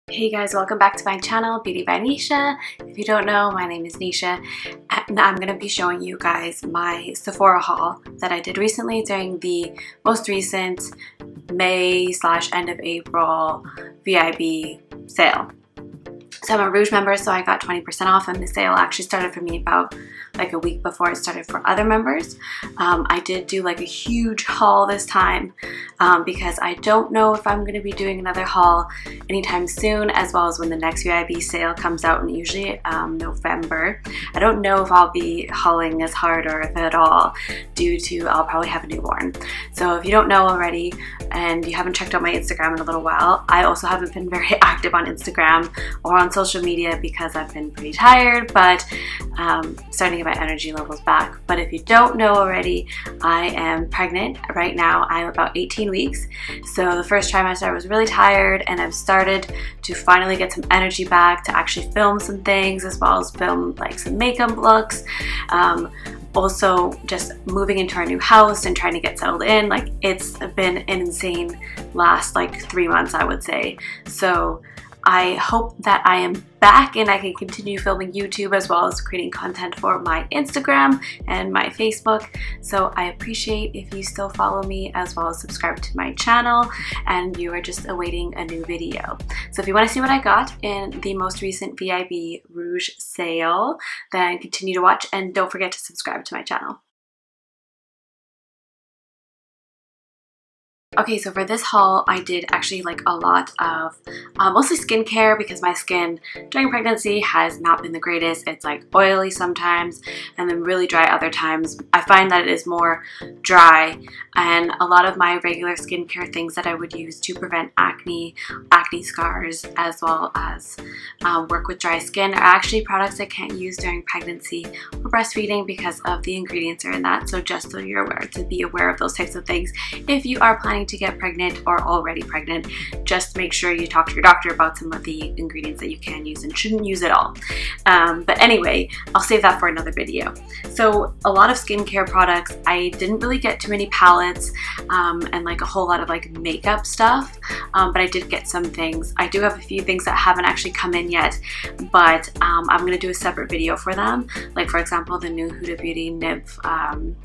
Hey guys, welcome back to my channel, Beauty by Nisha. If you don't know, my name is Nisha, and I'm going to be showing you guys my Sephora haul that I did recently during the most recent May/end of April VIB sale. So I'm a Rouge member, so I got 20% off, and the sale actually started for me about like a week before it started for other members. I did do like a huge haul this time because I don't know if I'm going to be doing another haul anytime soon, as well as when the next VIB sale comes out in usually November. I don't know if I'll be hauling as hard or if at all, due to I'll probably have a newborn. So if you don't know already and you haven't checked out my Instagram in a little while, I also haven't been very active on Instagram or on social media because I've been pretty tired, but starting to get my energy levels back. But if you don't know already, I am pregnant right now. I'm about 18 weeks. So the first trimester I was really tired, and I've started to finally get some energy back to actually film some things, as well as film like some makeup looks. Also just moving into our new house and trying to get settled in. Like, it's been an insane last like 3 months, I would say. So I hope that I am back and I can continue filming YouTube as well as creating content for my Instagram and my Facebook. So I appreciate if you still follow me, as well as subscribe to my channel, and you are just awaiting a new video. So if you want to see what I got in the most recent VIB Rouge sale, then continue to watch, and don't forget to subscribe to my channel. Okay, so for this haul, I did actually like a lot of mostly skincare, because my skin during pregnancy has not been the greatest. It's like oily sometimes and then really dry other times. I find that it is more dry, and a lot of my regular skincare things that I would use to prevent acne scars, as well as work with dry skin, are actually products I can't use during pregnancy or breastfeeding because of the ingredients are in that. So just so you're aware, to be aware of those types of things if you are planning to get pregnant or already pregnant. Just make sure you talk to your doctor about some of the ingredients that you can use and shouldn't use at all. But anyway, I'll save that for another video. So a lot of skincare products. I didn't really get too many palettes and like a whole lot of like makeup stuff, but I did get some things. I do have a few things that haven't actually come in yet, but I'm gonna do a separate video for them. Like, for example, the new Huda Beauty Nymph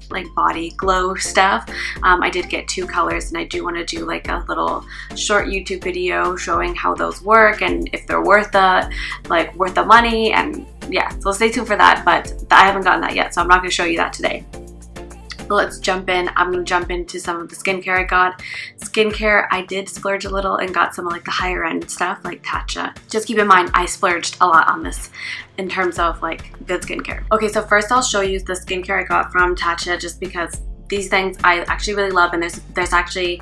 like body glow stuff. I did get 2 colors, and I do want to do like a little short YouTube video showing how those work and if they're worth the money. And yeah, so stay tuned for that, but I haven't gotten that yet, so I'm not going to show you that today. So let's jump in. I'm going to jump into some of the skincare I got. Skincare, I did splurge a little and got some of like the higher end stuff like Tatcha. Just keep in mind, I splurged a lot on this in terms of like good skincare. Okay, so first I'll show you the skincare I got from Tatcha, just because these things I actually really love, and there's actually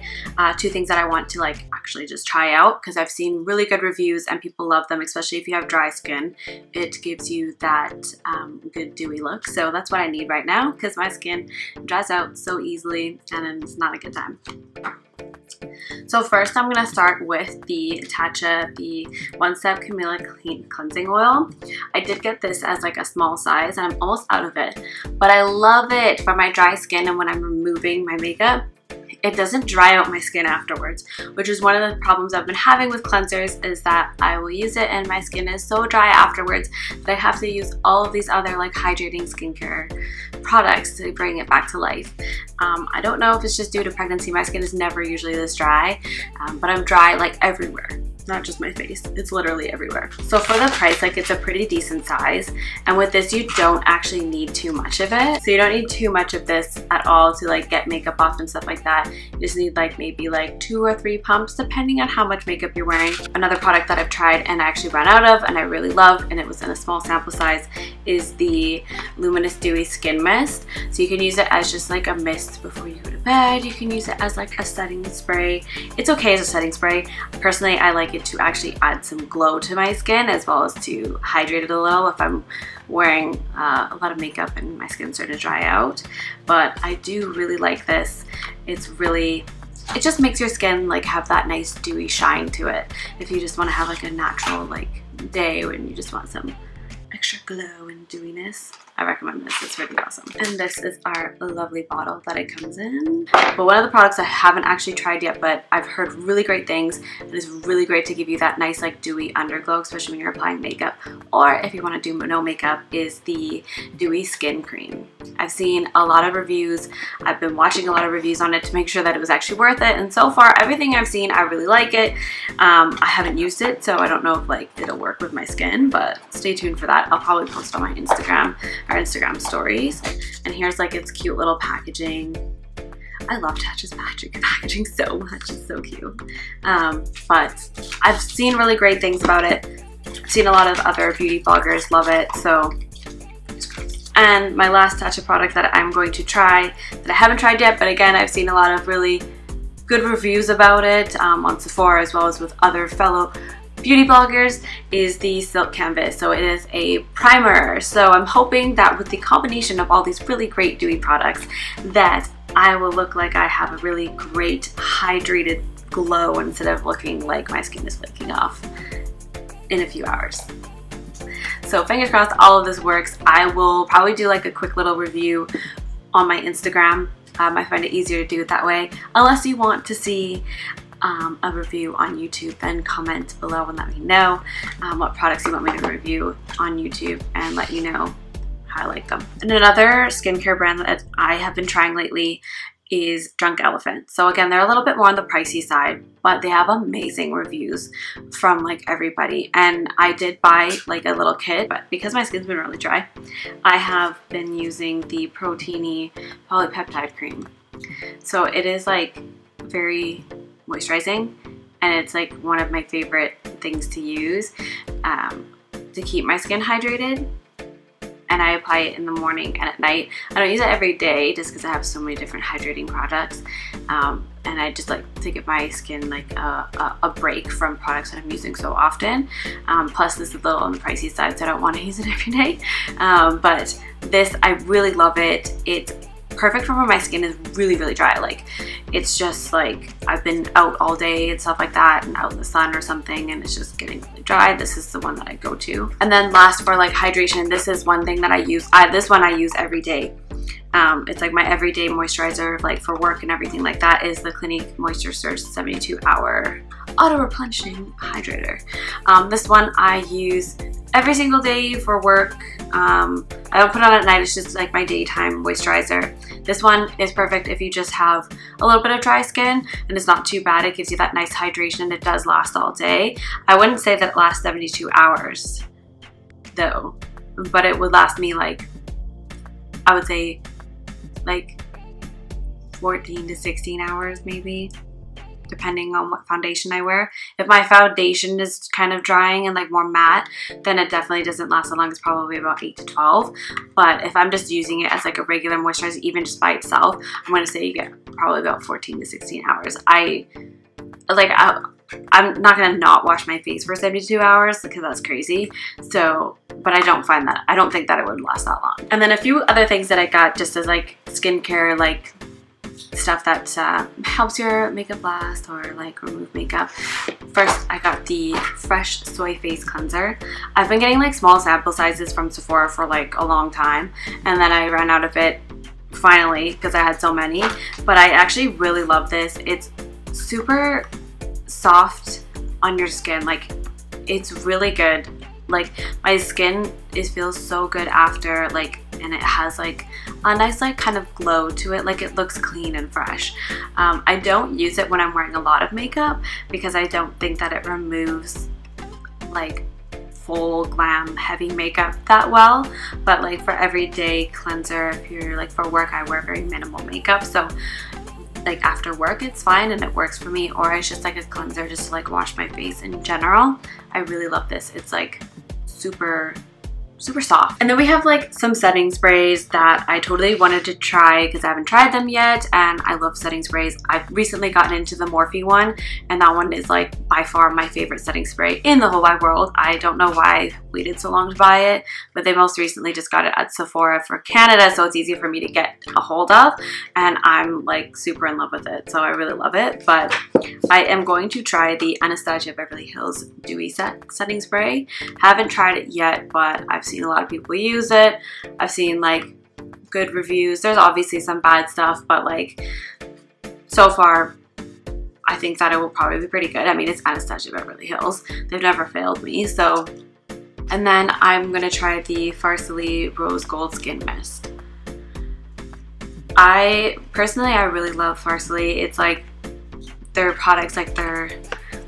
2 things that I want to like actually just try out, because I've seen really good reviews and people love them, especially if you have dry skin. It gives you that good dewy look. So that's what I need right now, because my skin dries out so easily and it's not a good time. So first I'm going to start with the Tatcha, the One Step Camellia Cleansing Oil. I did get this as like a small size, and I'm almost out of it, but I love it for my dry skin, and when I'm removing my makeup, it doesn't dry out my skin afterwards, which is one of the problems I've been having with cleansers, is that I will use it and my skin is so dry afterwards that I have to use all of these other like hydrating skincare products to bring it back to life. I don't know if it's just due to pregnancy. My skin is never usually this dry, but I'm dry like everywhere. Not just my face, it's literally everywhere. So for the price, like, it's a pretty decent size, and with this you don't actually need too much of it. So you don't need too much of this at all to like get makeup off and stuff like that. You just need like maybe like 2 or 3 pumps depending on how much makeup you're wearing. Another product that I've tried and I actually ran out of and I really love, and it was in a small sample size, is the Luminous Dewy Skin Mist. So you can use it as just like a mist before you go to bed. You can use it as like a setting spray. It's okay as a setting spray. Personally, I like it to actually add some glow to my skin, as well as to hydrate it a little if I'm wearing a lot of makeup and my skin's starting to dry out. But I do really like this. It just makes your skin like have that nice dewy shine to it if you just want to have like a natural like day when you just want some extra glow and dewiness. I recommend this, it's really awesome. And this is our lovely bottle that it comes in. But one of the products I haven't actually tried yet, but I've heard really great things. It is really great to give you that nice like dewy underglow, especially when you're applying makeup, or if you want to do no makeup, is the Dewy Skin Cream. I've seen a lot of reviews. I've been watching a lot of reviews on it to make sure that it was actually worth it, and so far everything I've seen, I really like it. I haven't used it, so I don't know if like it'll work with my skin, but stay tuned for that. I'll probably post on my Instagram, our Instagram stories. And here's like its cute little packaging. I love Tatcha's packaging so much, it's so cute. But I've seen really great things about it. I've seen a lot of other beauty bloggers love it, so. And my last Tatcha product that I'm going to try, that I haven't tried yet, but again, I've seen a lot of really good reviews about it on Sephora as well as with other fellow beauty bloggers, is the Silk Canvas. So it is a primer. So I'm hoping that with the combination of all these really great dewy products that I will look like I have a really great hydrated glow instead of looking like my skin is flaking off in a few hours. So fingers crossed all of this works. I will probably do like a quick little review on my Instagram. I find it easier to do it that way. Unless you want to see a review on YouTube, then comment below and let me know what products you want me to review on YouTube and let you know how I like them. And another skincare brand that I have been trying lately is Drunk Elephant. So again, they're a little bit more on the pricey side, but they have amazing reviews from like everybody. And I did buy like a little kit, but because my skin's been really dry, I have been using the Protini Polypeptide cream. So it is like very moisturizing, and it's like one of my favorite things to use to keep my skin hydrated. And I apply it in the morning and at night. I don't use it every day just because I have so many different hydrating products, and I just like to give my skin like a break from products that I'm using so often. Plus this is a little on the pricey side, so I don't want to use it every day, but this, I really love it. It's perfect for when my skin is really dry. Like it's just like I've been out all day and stuff like that, and out in the sun or something, and it's just getting really dry. This is the one that I go to. And then last, for like hydration, this is one thing that I use. This one I use every day. It's like my everyday moisturizer, like for work and everything like that, is the Clinique Moisture Surge 72-hour auto replenishing hydrator. This one I use every single day for work. I don't put it on at night, it's just like my daytime moisturizer. This one is perfect if you just have a little bit of dry skin, and it's not too bad. It gives you that nice hydration, and it does last all day. I wouldn't say that it lasts 72 hours though, but it would last me like, I would say like 14 to 16 hours maybe, depending on what foundation I wear. If my foundation is kind of drying and like more matte, then it definitely doesn't last so long. It's probably about 8 to 12. But if I'm just using it as like a regular moisturizer, even just by itself, I'm going to say you get probably about 14 to 16 hours. I'm not going to not wash my face for 72 hours because that's crazy. So, but I don't think that it would last that long. And then a few other things that I got just as like skincare, like stuff that helps your makeup last or like remove makeup. First, I got the Fresh Soy Face Cleanser. I've been getting like small sample sizes from Sephora for like a long time, and then I ran out of it finally because I had so many. But I actually really love this. It's super soft on your skin. Like it's really good. Like my skin feels so good after, like, and it has like a nice like kind of glow to it. Like it looks clean and fresh. I don't use it when I'm wearing a lot of makeup because I don't think that it removes like full glam heavy makeup that well. But like for everyday cleanser, if you're like for work, I wear very minimal makeup, so like after work it's fine and it works for me. Or it's just like a cleanser just to like wash my face in general. I really love this. It's like super soft. And then we have like some setting sprays that I totally wanted to try because I haven't tried them yet, and I love setting sprays. I've recently gotten into the Morphe one, and that one is like by far my favorite setting spray in the whole wide world. I don't know why I waited so long to buy it, but they most recently just got it at Sephora for Canada, so it's easier for me to get a hold of, and I'm like super in love with it, so I really love it. But I am going to try the Anastasia Beverly Hills Dewy setting spray. Haven't tried it yet, but I've seen a lot of people use it. I've seen like good reviews. There's obviously some bad stuff, but like so far I think that it will probably be pretty good. I mean, it's Anastasia Beverly Hills. They've never failed me, so. And then I'm gonna try the Farsali Rose Gold Skin Mist. I really love Farsali. It's like their products, like their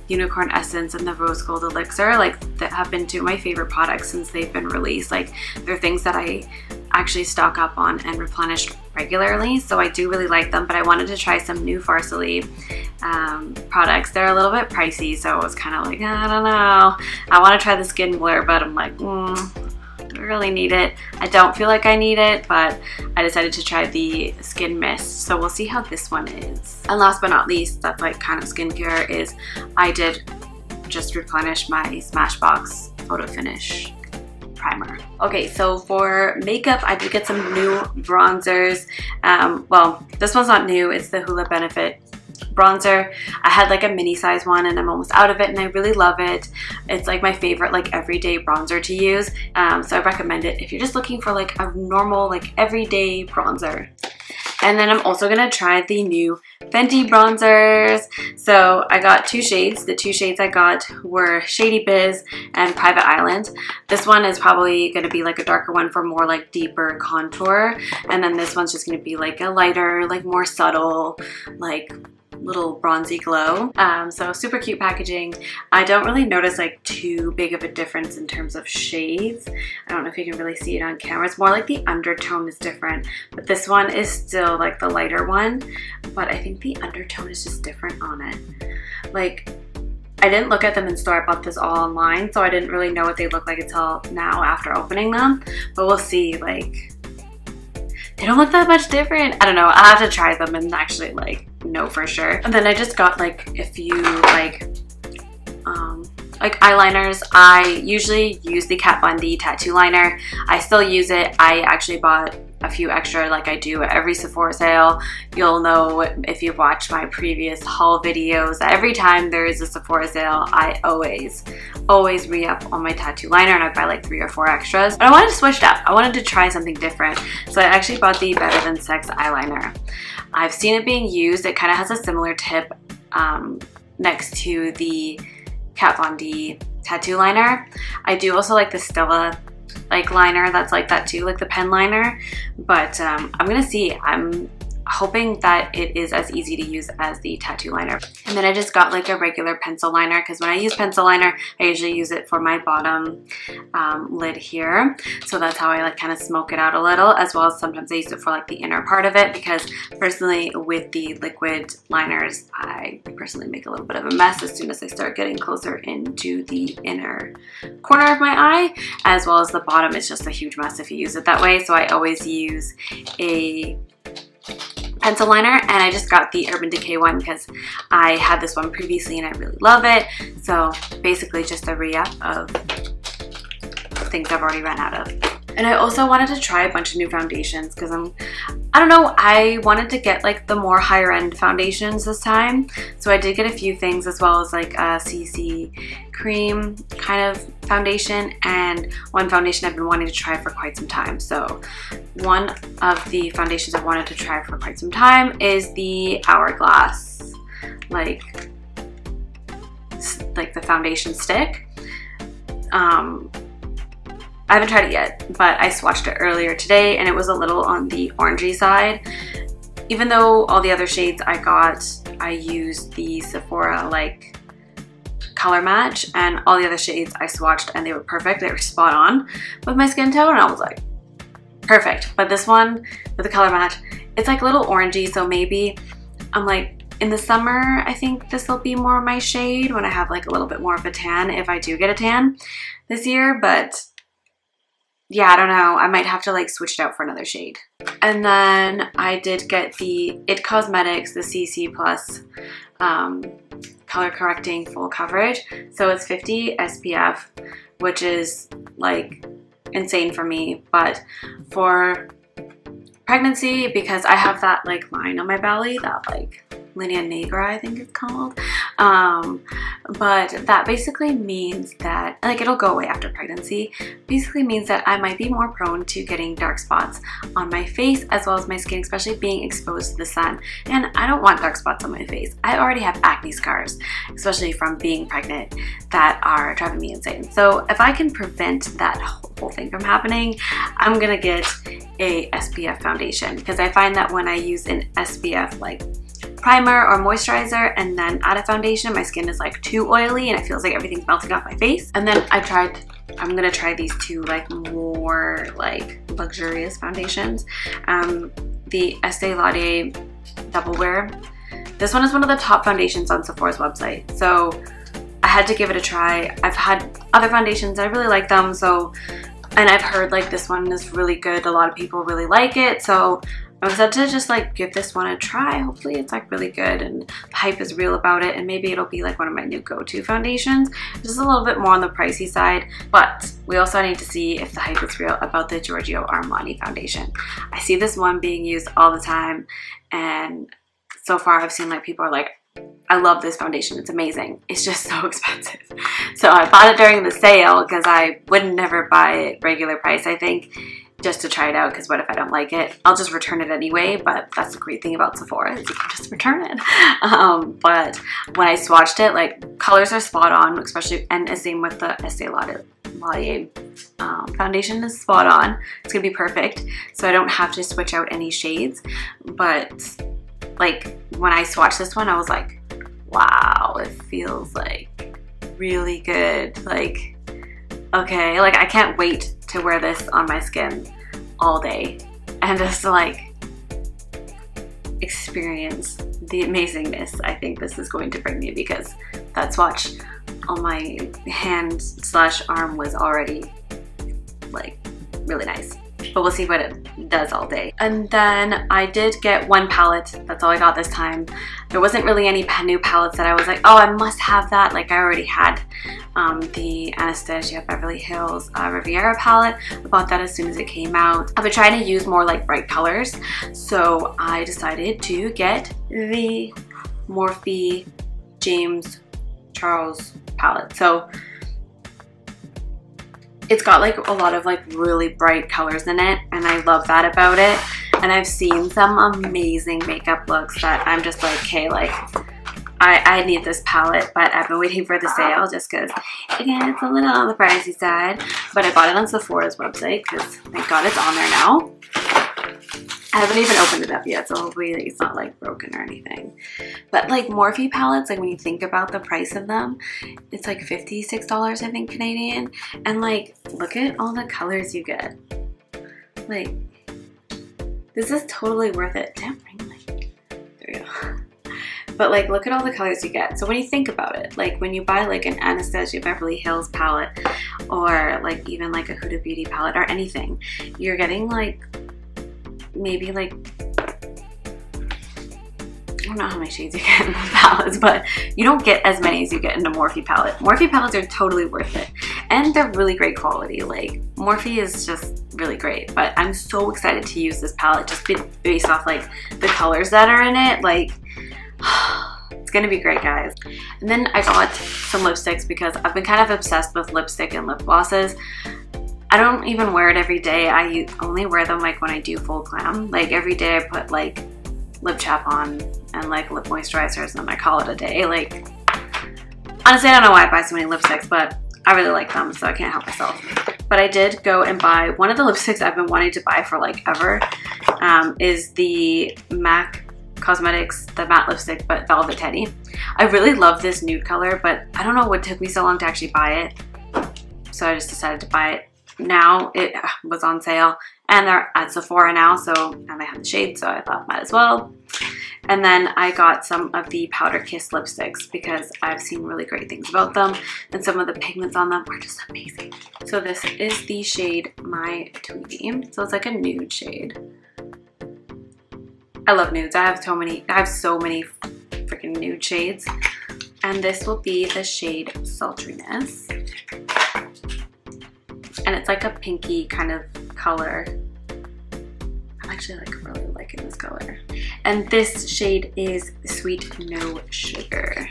Unicorn Essence and the Rose Gold Elixir, like that have been two of my favorite products since they've been released. Like they're things that I actually stock up on and replenish regularly, so I do really like them. But I wanted to try some new Farsali products. They're a little bit pricey, so I was kind of like, I don't know. I want to try the Skin Blur, but I'm like, do I really need it? I don't feel like I need it, but I decided to try the Skin Mist, so we'll see how this one is. And last but not least, that's like kind of skincare, is I did just replenish my Smashbox Photo Finish primer. Okay, so for makeup, I did get some new bronzers. Well, this one's not new. It's the Hoola Benefit bronzer. I had like a mini size one and I'm almost out of it, and I really love it. It's like my favorite like everyday bronzer to use, so I recommend it if you're just looking for like a normal like everyday bronzer. And then I'm also gonna try the new Fenty bronzers. So I got two shades. The two shades I got were Shady Biz and Private Island. This one is probably gonna be like a darker one for more like deeper contour, and then this one's just gonna be like a lighter, like more subtle, like little bronzy glow. So super cute packaging. I don't really notice like too big of a difference in terms of shades. I don't know if you can really see it on camera. It's more like the undertone is different, but this one is still like the lighter one, but I think the undertone is just different on it. Like, I didn't look at them in store. I bought this all online, so I didn't really know what they look like until now after opening them, but we'll see. Like, they don't look that much different. I don't know. I'll have to try them and actually like know for sure. And then I just got like a few like eyeliners. I usually use the Kat Von D tattoo liner. I still use it. I actually bought a few extra like I do at every Sephora sale. You'll know if you've watched my previous haul videos that every time there is a Sephora sale, I always re-up on my tattoo liner, and I buy like 3 or 4 extras. But I wanted to switch it up. I wanted to try something different. So I actually bought the Better Than Sex Eyeliner. I've seen it being used. It kind of has a similar tip next to the Kat Von D tattoo liner. I do also like the Stella like liner that's like that too, like the pen liner, but I'm gonna see. I'm hoping that it is as easy to use as the tattoo liner. And then I just got like a regular pencil liner, because when I use pencil liner, I usually use it for my bottom lid here. So that's how I like kind of smoke it out a little, as well as sometimes I use it for like the inner part of it, because personally with the liquid liners, I personally make a little bit of a mess as soon as I start getting closer into the inner corner of my eye, as well as the bottom. It's just a huge mess if you use it that way. So I always use a pencil liner, and I just got the Urban Decay one because I had this one previously and I really love it. So basically just a re-up of things I've already run out of. And I also wanted to try a bunch of new foundations because I don't know, I wanted to get like the more higher end foundations this time. So I did get a few things, as well as like a CC cream kind of foundation, and one foundation I've been wanting to try for quite some time. So one of the foundations I've wanted to try for quite some time is the Hourglass, like the foundation stick. I haven't tried it yet, but I swatched it earlier today and it was a little on the orangey side. Even though all the other shades I got, I used the Sephora like color match, and all the other shades I swatched and they were perfect. They were spot on with my skin tone, and I was like, perfect. But this one with the color match, it's like a little orangey, so maybe I'm like, in the summer, I think this will be more my shade when I have like a little bit more of a tan, if I do get a tan this year. But yeah, I don't know. I might have to like switch it out for another shade. And then I did get the IT Cosmetics, the CC Plus color correcting full coverage. So it's 50 SPF, which is like insane for me. But for pregnancy, because I have that like line on my belly that like Linea Negra, I think it's called. But that basically means that, like, it'll go away after pregnancy. Basically means that I might be more prone to getting dark spots on my face as well as my skin, especially being exposed to the sun. And I don't want dark spots on my face. I already have acne scars, especially from being pregnant, that are driving me insane. So if I can prevent that whole thing from happening, I'm gonna get a SPF foundation, because I find that when I use an SPF like primer or moisturizer and then add a foundation, my skin is like too oily and it feels like everything's melting off my face. And then I'm gonna try these two like more like luxurious foundations. The Estee Lauder Double Wear. This one is one of the top foundations on Sephora's website, so I had to give it a try. I've had other foundations, I really like them, and I've heard like this one is really good. A lot of people really like it, so I'm excited to just like give this one a try. Hopefully it's like really good and the hype is real about it, and maybe it'll be like one of my new go-to foundations. Just a little bit more on the pricey side, but we also need to see if the hype is real about the Giorgio Armani foundation. I see this one being used all the time, and so far I've seen like people are like, I love this foundation, it's amazing. It's just so expensive. So I bought it during the sale because I would never buy it regular price, I think, just to try it out, because what if I don't like it? I'll just return it anyway, but that's the great thing about Sephora, is you can just return it. But when I swatched it, like, colors are spot on, especially, and the same with the Estee Lauder foundation is spot on. It's gonna be perfect, so I don't have to switch out any shades. But like, when I swatched this one, I was like, wow, it feels like really good. Like, okay, like I can't wait to wear this on my skin all day and just like experience the amazingness I think this is going to bring me, because that swatch on my hand / arm was already like really nice. But we'll see what it does all day. And then I did get one palette. That's all I got this time. There wasn't really any new palettes that I was like, oh, I must have that. Like, I already had the Anastasia Beverly Hills Riviera palette. I bought that as soon as it came out. I've been trying to use more like bright colors, so I decided to get the Morphe James Charles palette. So it's got like a lot of like really bright colors in it, and I love that about it. And I've seen some amazing makeup looks that I'm just like, okay, like I need this palette, but I've been waiting for the sale just because, again, it's a little on the pricey side. But I bought it on Sephora's website because thank God it's on there now. I haven't even opened it up yet, so hopefully it's not like broken or anything. But like Morphe palettes, like when you think about the price of them, it's like $56, I think, Canadian. And like, look at all the colors you get. Like, this is totally worth it. Damn, ring light. There we go. But like, look at all the colors you get. So when you think about it, like when you buy like an Anastasia Beverly Hills palette, or like even like a Huda Beauty palette or anything, you're getting like maybe like, I don't know how many shades you get in those palettes, but you don't get as many as you get in a Morphe palette. Morphe palettes are totally worth it, and they're really great quality. Like, Morphe is just really great, but I'm so excited to use this palette just based off like the colors that are in it. Like, it's gonna be great, guys. And then I got some lipsticks because I've been kind of obsessed with lipstick and lip glosses. I don't even wear it every day. I only wear them like when I do full glam. Like every day I put like lip chap on and like lip moisturizers, and I call it a day. Like, honestly, I don't know why I buy so many lipsticks, but I really like them, so I can't help myself. But I did go and buy one of the lipsticks I've been wanting to buy for like ever. Is the MAC Cosmetics, the matte lipstick, but Velvet Teddy. I really love this nude color, but I don't know what took me so long to actually buy it. So I just decided to buy it. Now it was on sale, and they're at Sephora now, so, and they have the shade, so I thought might as well. And then I got some of the Powder Kiss lipsticks because I've seen really great things about them, and some of the pigments on them are just amazing. So this is the shade My Tweedy. So it's like a nude shade. I love nudes. I have so many freaking nude shades. And this will be the shade Sultriness. And it's like a pinky kind of color. I'm like actually like really liking this color. And this shade is Sweet No Sugar.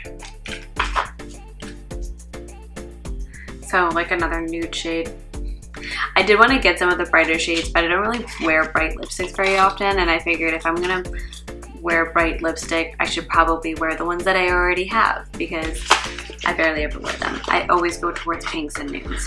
So like another nude shade. I did want to get some of the brighter shades, but I don't really wear bright lipsticks very often, and I figured if I'm gonna wear bright lipstick, I should probably wear the ones that I already have because I barely ever wear them. I always go towards pinks and nudes.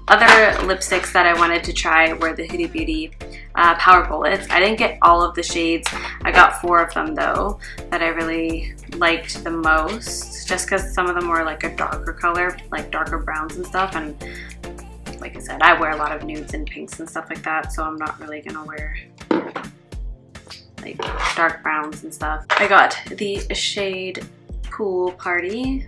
Other lipsticks that I wanted to try were the Huda Beauty Power Bullets. I didn't get all of the shades. I got 4 of them though that I really liked the most, just because some of them were like a darker color, like darker browns and stuff, and like I said, I wear a lot of nudes and pinks and stuff like that, so I'm not really gonna wear like dark browns and stuff. I got the shade Pool Party.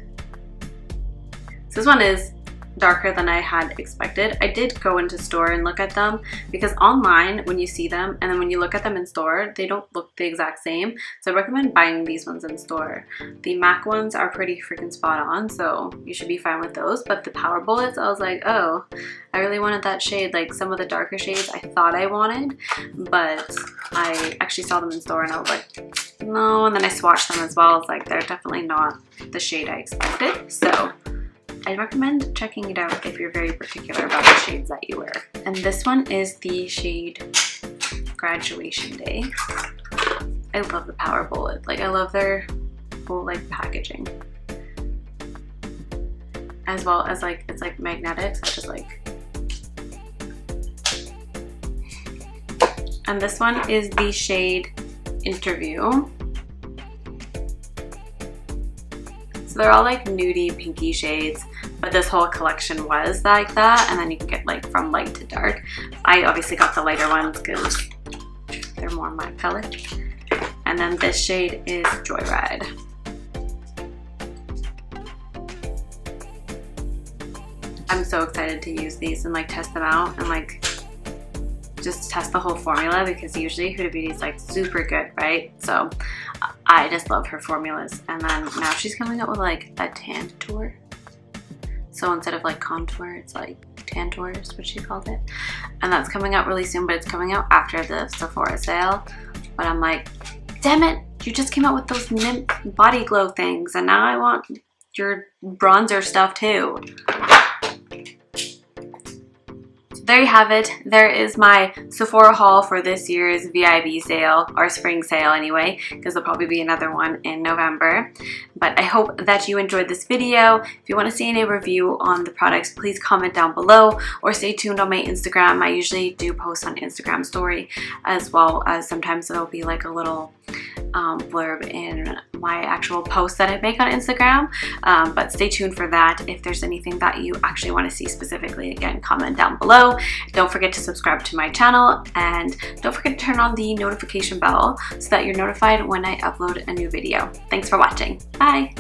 So this one is darker than I had expected. I did go into store and look at them because online when you see them and then when you look at them in store, they don't look the exact same. So I recommend buying these ones in store. The MAC ones are pretty freaking spot on, so you should be fine with those. But the Power Bullets, I was like, oh, I really wanted that shade. Like some of the darker shades I thought I wanted, but I actually saw them in store and I was like, no. And then I swatched them as well. It's like they're definitely not the shade I expected. So I recommend checking it out if you're very particular about the shades that you wear. And this one is the shade Graduation Day. I love the Power Bullet. Like I love their whole like packaging. As well as like, it's like magnetic, so it's just like. And this one is the shade Interview. So they're all like nudie pinky shades, but this whole collection was like that, and then you can get like from light to dark. I obviously got the lighter ones because they're more my palette. And then this shade is Joyride. I'm so excited to use these and like test them out and like just test the whole formula, because usually Huda Beauty is like super good, right? So I just love her formulas. And then now she's coming up with like a Tantour. So instead of like contour, it's like Tantour is what she called it. And that's coming out really soon, but it's coming out after the Sephora sale. But I'm like, damn it, you just came out with those Nymph body glow things, and now I want your bronzer stuff too. There you have it. There is my Sephora haul for this year's VIB sale, or spring sale anyway, because there'll probably be another one in November. But I hope that you enjoyed this video. If you want to see any review on the products, please comment down below or stay tuned on my Instagram. I usually do post on Instagram story, as well as sometimes there'll be like a little blurb in my actual post that I make on Instagram, but stay tuned for that. If there's anything that you actually want to see specifically, again, comment down below. Don't forget to subscribe to my channel, and don't forget to turn on the notification bell so that you're notified when I upload a new video. Thanks for watching. Bye!